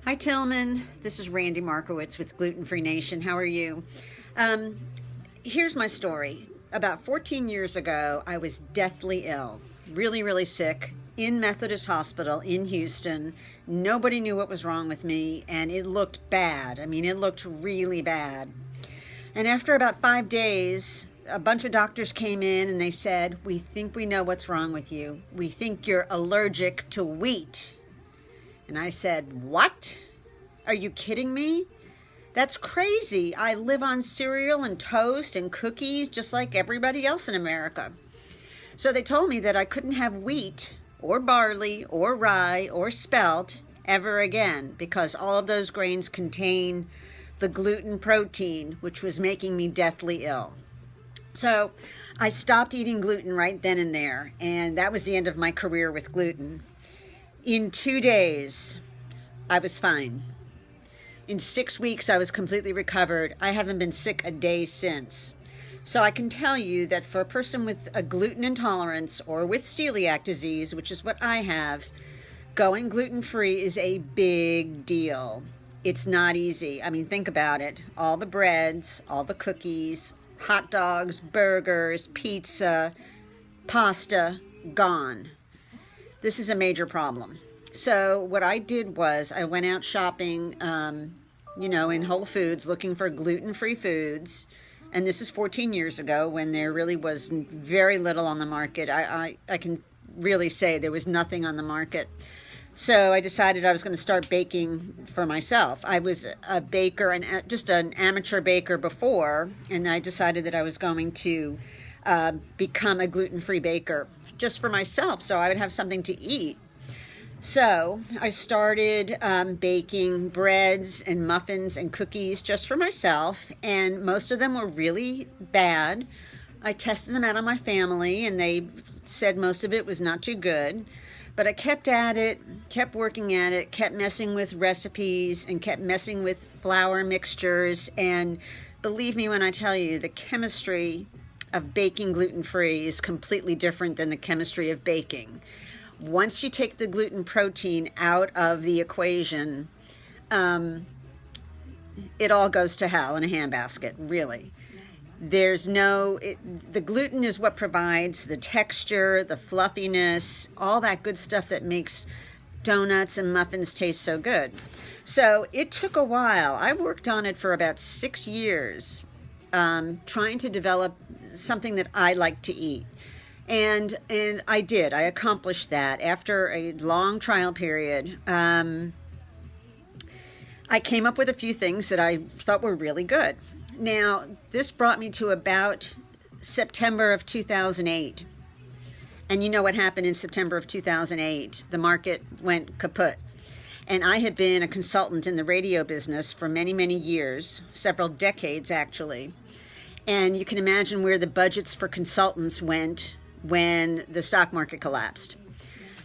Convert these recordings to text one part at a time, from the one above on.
Hi Tillman, this is Randy Markowitz with Gluten Free Nation. How are you? Um, Here's my story. About 14 years ago, I was deathly ill, really, really sick, in Methodist Hospital in Houston. Nobody knew what was wrong with me, and it looked bad. I mean, it looked really bad. And after about 5 days, a bunch of doctors came in and they said, "We think we know what's wrong with you. We think you're allergic to wheat." And I said, "What? Are you kidding me? That's crazy. I live on cereal and toast and cookies just like everybody else in America." So they told me that I couldn't have wheat or barley or rye or spelt ever again because all of those grains contain the gluten protein, which was making me deathly ill. So I stopped eating gluten right then and there, and that was the end of my career with gluten. In 2 days, I was fine. In 6 weeks, I was completely recovered. I haven't been sick a day since. So I can tell you that for a person with a gluten intolerance or with celiac disease, which is what I have, going gluten-free is a big deal. It's not easy. I mean, think about it. All the breads, all the cookies, hot dogs, burgers, pizza, pasta, gone. This is a major problem. So what I did was I went out shopping, in Whole Foods looking for gluten-free foods. And this is 14 years ago when there really was very little on the market. I can really say there was nothing on the market. So I decided I was going to start baking for myself. I was a baker, and just an amateur baker before, and I decided that I was going to become a gluten-free baker just for myself so I would have something to eat. So I started baking breads and muffins and cookies just for myself, and most of them were really bad. I tested them out on my family, and they said most of it was not too good. But I kept at it, kept working at it, kept messing with recipes, and kept messing with flour mixtures. And believe me when I tell you, the chemistry of baking gluten-free is completely different than the chemistry of baking. Once you take the gluten protein out of the equation, it all goes to hell in a handbasket, really. The gluten is what provides the texture, the fluffiness, all that good stuff that makes donuts and muffins taste so good. So it took a while. I worked on it for about 6 years, trying to develop something that I like to eat. And I did. I accomplished that after a long trial period. I came up with a few things that I thought were really good. Now, this brought me to about September of 2008. And you know what happened in September of 2008? The market went kaput. And I had been a consultant in the radio business for many, many years, several decades actually. And you can imagine where the budgets for consultants went when the stock market collapsed.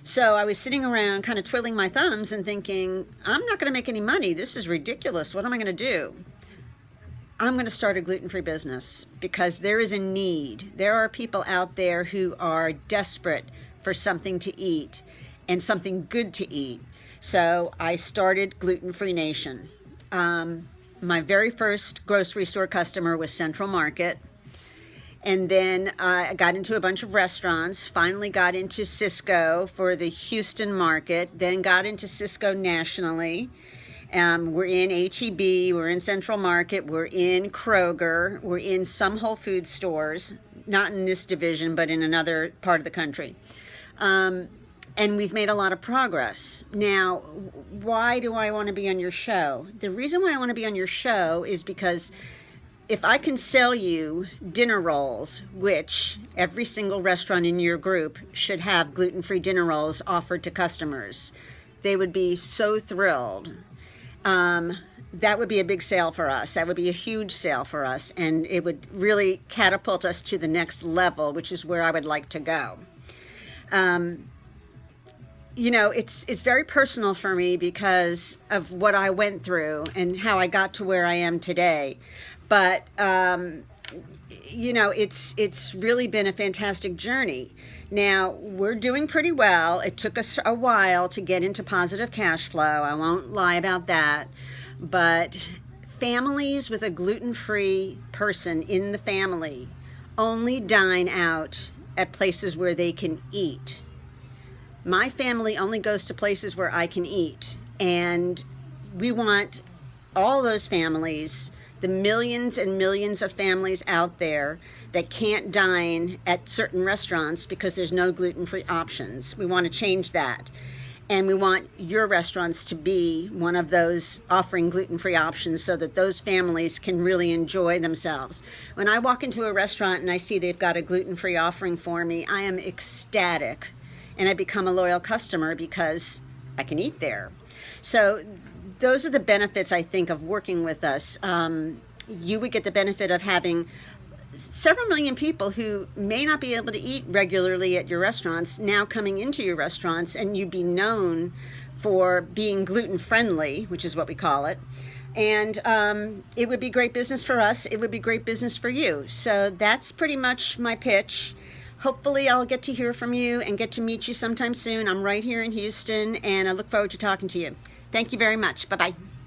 So I was sitting around kind of twiddling my thumbs and thinking, I'm not going to make any money. This is ridiculous. What am I going to do? I'm going to start a gluten-free business because there is a need. There are people out there who are desperate for something to eat and something good to eat. So I started Gluten Free Nation. My very first grocery store customer was Central Market. And then I got into a bunch of restaurants, finally got into Cisco for the Houston market, then got into Cisco nationally. We're in H-E-B, we're in Central Market, we're in Kroger, we're in some Whole Foods stores, not in this division, but in another part of the country. And we've made a lot of progress. Now, why do I want to be on your show? The reason why I want to be on your show is because if I can sell you dinner rolls, which every single restaurant in your group should have gluten-free dinner rolls offered to customers, they would be so thrilled. That would be a big sale for us. That would be a huge sale for us, and it would really catapult us to the next level, which is where I would like to go. It's very personal for me because of what I went through and how I got to where I am today. But you know, it's really been a fantastic journey. Now, we're doing pretty well. It took us a while to get into positive cash flow. I won't lie about that. But families with a gluten-free person in the family only dine out at places where they can eat. My family only goes to places where I can eat. And we want all those families, the millions and millions of families out there that can't dine at certain restaurants because there's no gluten-free options. We want to change that. And we want your restaurants to be one of those offering gluten-free options so that those families can really enjoy themselves. When I walk into a restaurant and I see they've got a gluten-free offering for me, I am ecstatic. And I become a loyal customer because I can eat there. So those are the benefits, I think, of working with us. You would get the benefit of having several million people who may not be able to eat regularly at your restaurants now coming into your restaurants, and you'd be known for being gluten friendly, which is what we call it. And it would be great business for us. It would be great business for you. So that's pretty much my pitch. Hopefully I'll get to hear from you and get to meet you sometime soon. I'm right here in Houston, and I look forward to talking to you. Thank you very much. Bye-bye.